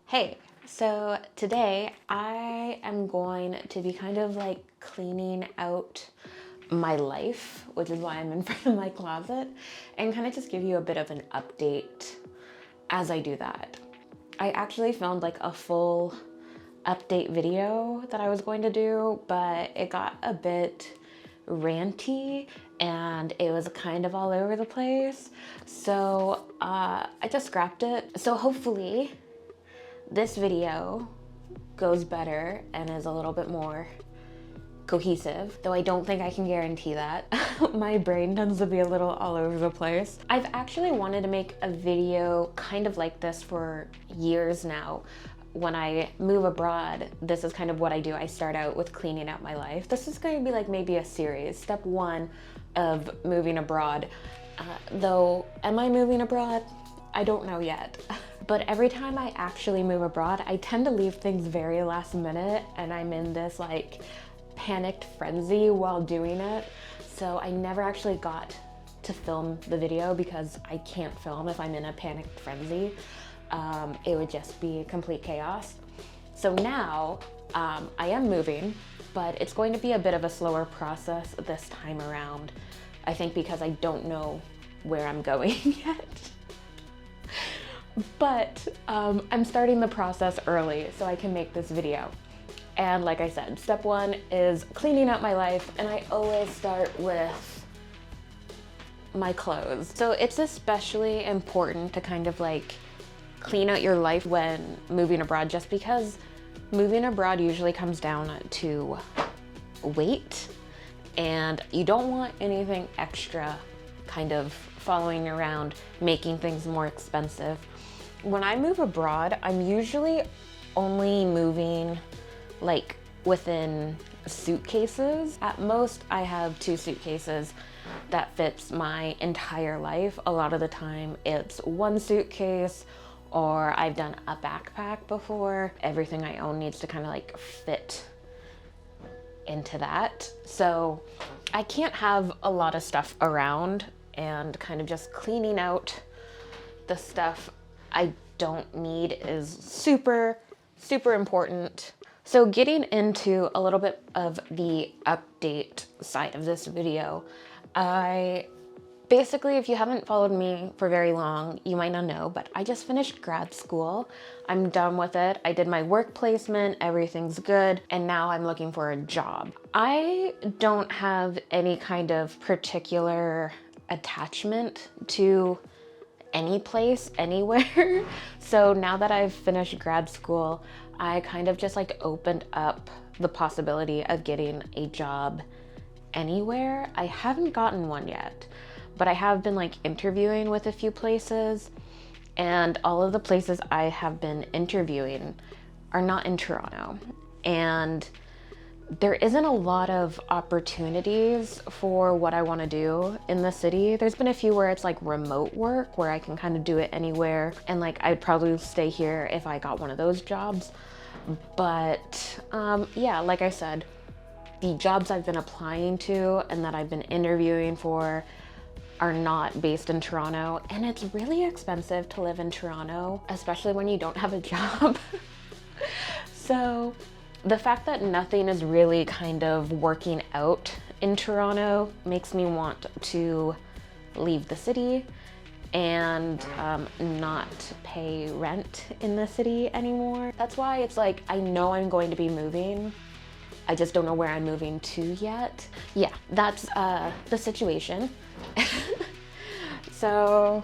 Hey, so today I am going to be kind of like cleaning out my life, which is why I'm in front of my closet, and kind of just give you a bit of an update as I do that. I actually filmed like a full update video that I was going to do, but it got a bit ranty and it was kind of all over the place. So I just scrapped it. So hopefully this video goes better and is a little bit more cohesive, though I don't think I can guarantee that. My brain tends to be a little all over the place. I've actually wanted to make a video kind of like this for years now. When I move abroad, this is kind of what I do. I start out with cleaning out my life. This is going to be like maybe a series, step one of moving abroad. Though, am I moving abroad? I don't know yet. But every time I actually move abroad, I tend to leave things very last minute and I'm in this like panicked frenzy while doing it. So I never actually got to film the video because I can't film if I'm in a panicked frenzy. It would just be complete chaos. So now I am moving, but it's going to be a bit of a slower process this time around. I think because I don't know where I'm going yet. But I'm starting the process early so I can make this video. And like I said, step one is cleaning out my life, and I always start with my clothes. So it's especially important to kind of like clean out your life when moving abroad, just because moving abroad usually comes down to weight, and you don't want anything extra kind of following you around, making things more expensive. When I move abroad, I'm usually only moving like within suitcases. At most, I have 2 suitcases that fits my entire life. A lot of the time it's 1 suitcase, or I've done a backpack before. Everything I own needs to kind of like fit into that. So I can't have a lot of stuff around, and kind of just cleaning out the stuff I don't need is super, super important. So getting into a little bit of the update side of this video, basically, if you haven't followed me for very long, you might not know, but I just finished grad school. I'm done with it. I did my work placement, everything's good, and now I'm looking for a job. I don't have any kind of particular attachment to any place, anywhere. So now that I've finished grad school, I kind of just like opened up the possibility of getting a job anywhere. I haven't gotten one yet, but I have been like interviewing with a few places, and all of the places I have been interviewing are not in Toronto. And there isn't a lot of opportunities for what I want to do in the city. There's been a few where it's like remote work, where I can kind of do it anywhere, and like I'd probably stay here if I got one of those jobs. But yeah, like I said, the jobs I've been applying to and that I've been interviewing for are not based in Toronto, and it's really expensive to live in Toronto, especially when you don't have a job. So the fact that nothing is really kind of working out in Toronto makes me want to leave the city and not pay rent in the city anymore. That's why it's like, I know I'm going to be moving. I just don't know where I'm moving to yet. Yeah, that's the situation. So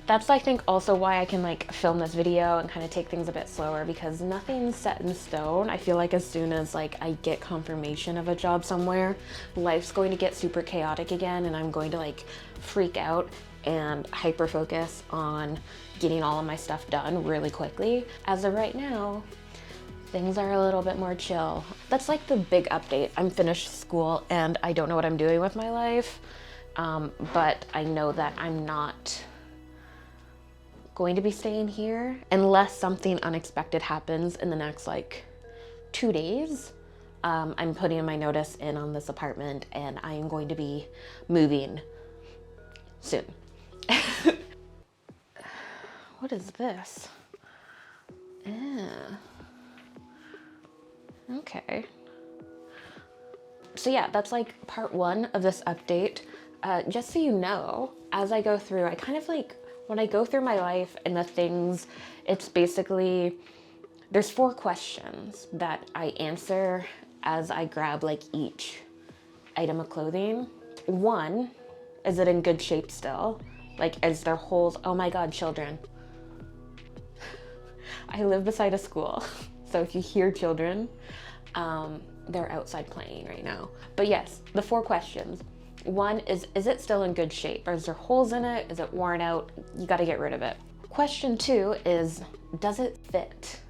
that's, I think, also why I can like film this video and kind of take things a bit slower, because nothing's set in stone. I feel like as soon as like I get confirmation of a job somewhere, life's going to get super chaotic again, and I'm going to like freak out and hyper focus on getting all of my stuff done really quickly. As of right now, things are a little bit more chill. That's like the big update. I'm finished school and I don't know what I'm doing with my life, but I know that I'm not going to be staying here unless something unexpected happens in the next like 2 days. I'm putting my notice in on this apartment and I am going to be moving soon. What is this? Ew. Okay. So yeah, that's like part one of this update. Just so you know, as I go through, I kind of like, when I go through my life and the things, it's basically, there's 4 questions that I answer as I grab like each item of clothing. 1, is it in good shape still? Like, is there holes? Oh my God, children. I live beside a school, so if you hear children, they're outside playing right now. But yes, the 4 questions. 1 is it still in good shape? Or is there holes in it? Is it worn out? You gotta get rid of it. Question 2 is, does it fit?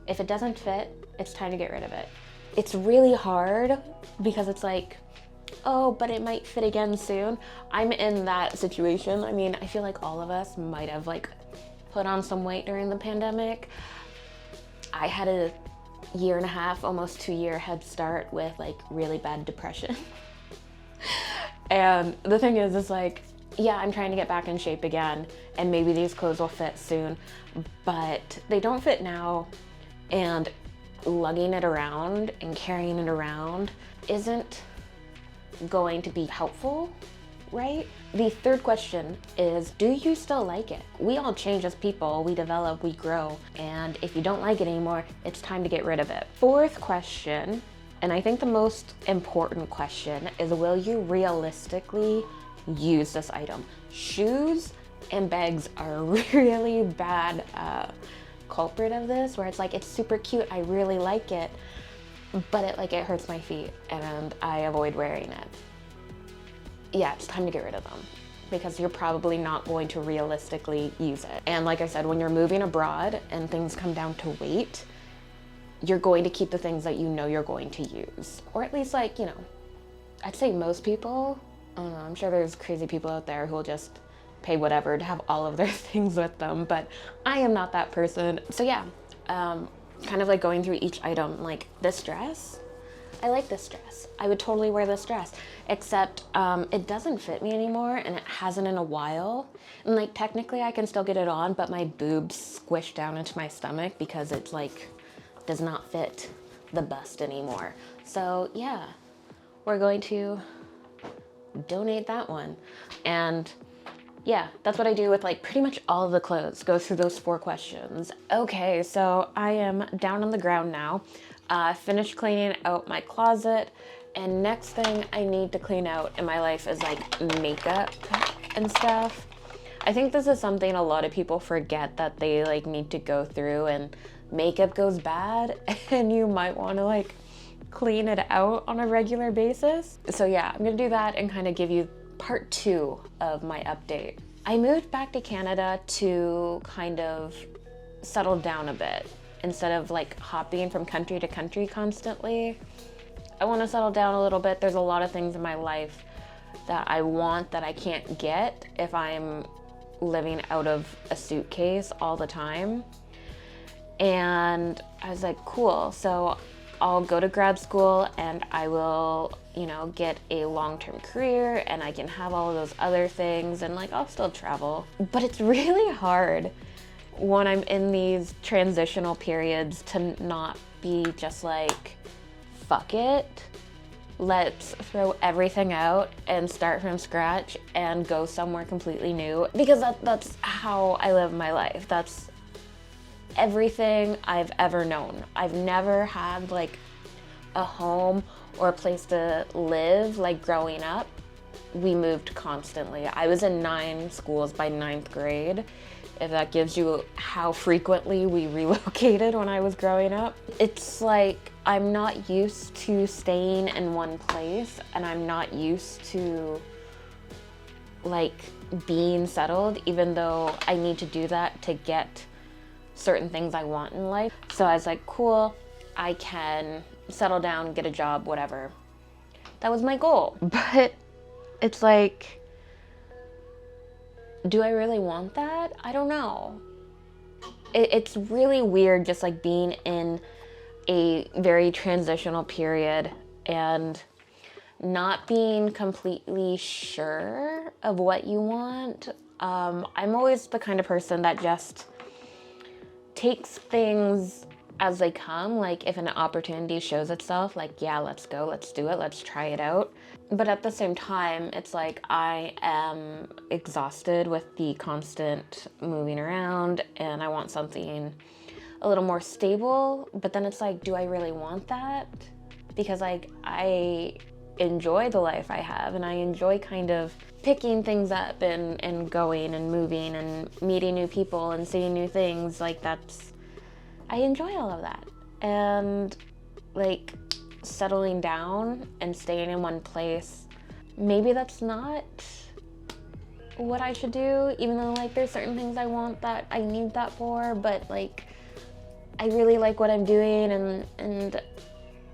If it doesn't fit, it's time to get rid of it. It's really hard because it's like, oh, but it might fit again soon. I'm in that situation. I mean, I feel like all of us might have like put on some weight during the pandemic. I had a 1.5 almost 2-year head start with like really bad depression. And the thing is like, yeah, I'm trying to get back in shape again, and maybe these clothes will fit soon, but they don't fit now, and lugging it around and carrying it around isn't going to be helpful, right? The 3rd question is, do you still like it? We all change as people, we develop, we grow, and if you don't like it anymore, it's time to get rid of it. 4th question, and I think the most important question, is will you realistically use this item? Shoes and bags are a really bad culprit of this, where it's like, it's super cute, I really like it, but it hurts my feet and I avoid wearing it. Yeah, it's time to get rid of them because you're probably not going to realistically use it. And like I said, when you're moving abroad and things come down to weight, you're going to keep the things that you know you're going to use. Or at least like, you know, I'd say most people. I don't know, I'm sure there's crazy people out there who will just pay whatever to have all of their things with them, but I am not that person. So yeah, kind of like going through each item, like this dress, I like this dress. I would totally wear this dress, except it doesn't fit me anymore and it hasn't in a while. And like technically I can still get it on, but my boobs squish down into my stomach because it's like, does not fit the bust anymore. So yeah, we're going to donate that one. And yeah, that's what I do with like pretty much all of the clothes, go through those 4 questions. Okay, so I am down on the ground now. Finished cleaning out my closet, and next thing I need to clean out in my life is like makeup and stuff. I think this is something a lot of people forget that they like need to go through, and makeup goes bad and you might want to like clean it out on a regular basis. So yeah, I'm gonna do that and kind of give you part 2 of my update. I moved back to Canada to kind of settle down a bit. Instead of like hopping from country to country constantly, I want to settle down a little bit. There's a lot of things in my life that I want that I can't get if I'm living out of a suitcase all the time. And I was like, cool, so I'll go to grad school and I will, you know, get a long-term career and I can have all of those other things and like I'll still travel. But it's really hard when I'm in these transitional periods to not be just like, fuck it, let's throw everything out and start from scratch and go somewhere completely new. Because that's how I live my life. That's everything I've ever known. I've never had like a home or a place to live like growing up. We moved constantly. I was in 9 schools by 9th grade. If that gives you how frequently we relocated when I was growing up. It's like I'm not used to staying in one place, and I'm not used to like being settled, even though I need to do that to get certain things I want in life. So I was like, cool, I can settle down, get a job, whatever. That was my goal. But it's like, do I really want that? I don't know. It's really weird just like being in a very transitional period and not being completely sure of what you want. I'm always the kind of person that just takes things as they come. Like if an opportunity shows itself, like, yeah, let's go, let's do it, let's try it out. But at the same time, it's like I am exhausted with the constant moving around, and I want something a little more stable. But then it's like, do I really want that? Because like I enjoy the life I have, and I enjoy kind of picking things up and going and moving and meeting new people and seeing new things. Like I enjoy all of that. And like settling down and staying in one place, maybe that's not what I should do, even though like there's certain things I want that I need that for, but like I really like what I'm doing, and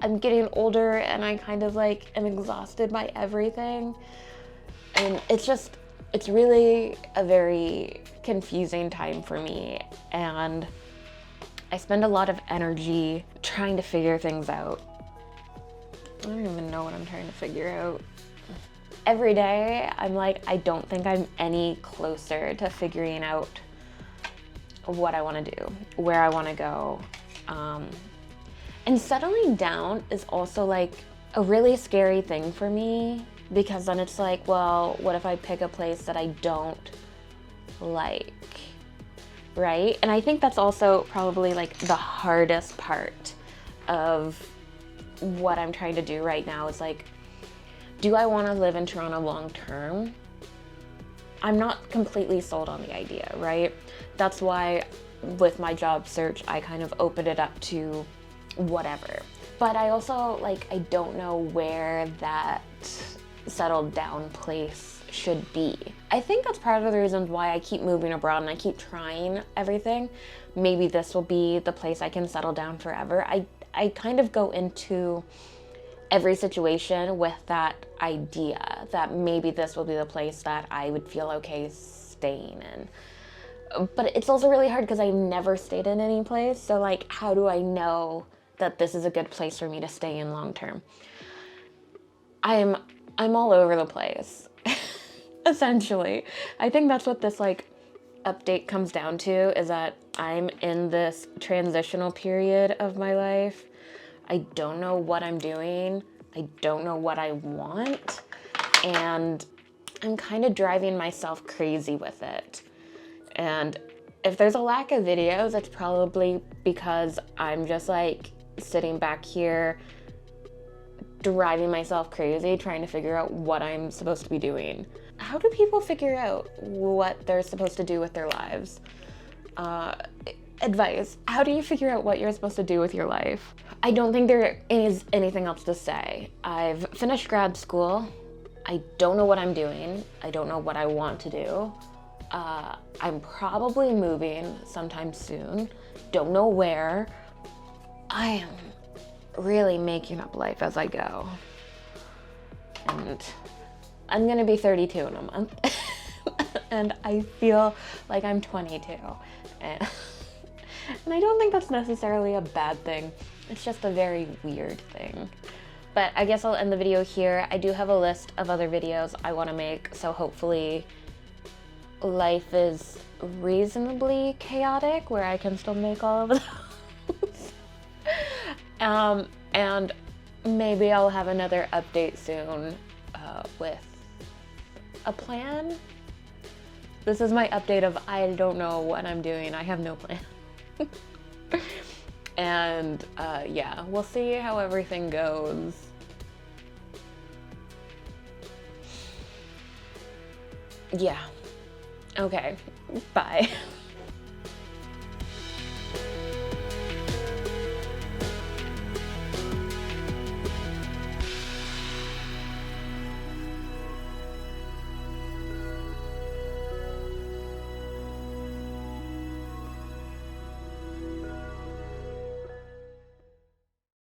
I'm getting older and I kind of like am exhausted by everything. And it's really a very confusing time for me, and I spend a lot of energy trying to figure things out. I don't even know what I'm trying to figure out. Every day, I'm like, I don't think I'm any closer to figuring out what I want to do, where I want to go. And settling down is also like a really scary thing for me, because then it's like, well, what if I pick a place that I don't like, right? And I think that's also probably like the hardest part of what I'm trying to do right now. Is like, do I want to live in Toronto long term? I'm not completely sold on the idea, right? That's why with my job search, I kind of opened it up to whatever. But I also like, I don't know where that settled down place should be. I think that's part of the reasons why I keep moving abroad and I keep trying everything. Maybe this will be the place I can settle down forever. I kind of go into every situation with that idea that maybe this will be the place that I would feel okay staying in. But it's also really hard because I've never stayed in any place. So like, how do I know that this is a good place for me to stay in long term? I'm all over the place, essentially. I think that's what this like update comes down to, is that I'm in this transitional period of my life. I don't know what I'm doing. I don't know what I want. And I'm kind of driving myself crazy with it. And if there's a lack of videos, it's probably because I'm just like sitting back here driving myself crazy trying to figure out what I'm supposed to be doing. How do people figure out what they're supposed to do with their lives? Advice. How do you figure out what you're supposed to do with your life? I don't think there is anything else to say. I've finished grad school. I don't know what I'm doing. I don't know what I want to do. I'm probably moving sometime soon. Don't know where. I am really making up life as I go. And I'm gonna be 32 in a month. And I feel like I'm 22. And I don't think that's necessarily a bad thing. It's just a very weird thing. But I guess I'll end the video here. I do have a list of other videos I want to make, so hopefully life is reasonably chaotic where I can still make all of those. And maybe I'll have another update soon with a plan. This is my update of I don't know what I'm doing. I have no plan. And yeah, we'll see how everything goes. Yeah. Okay. Bye.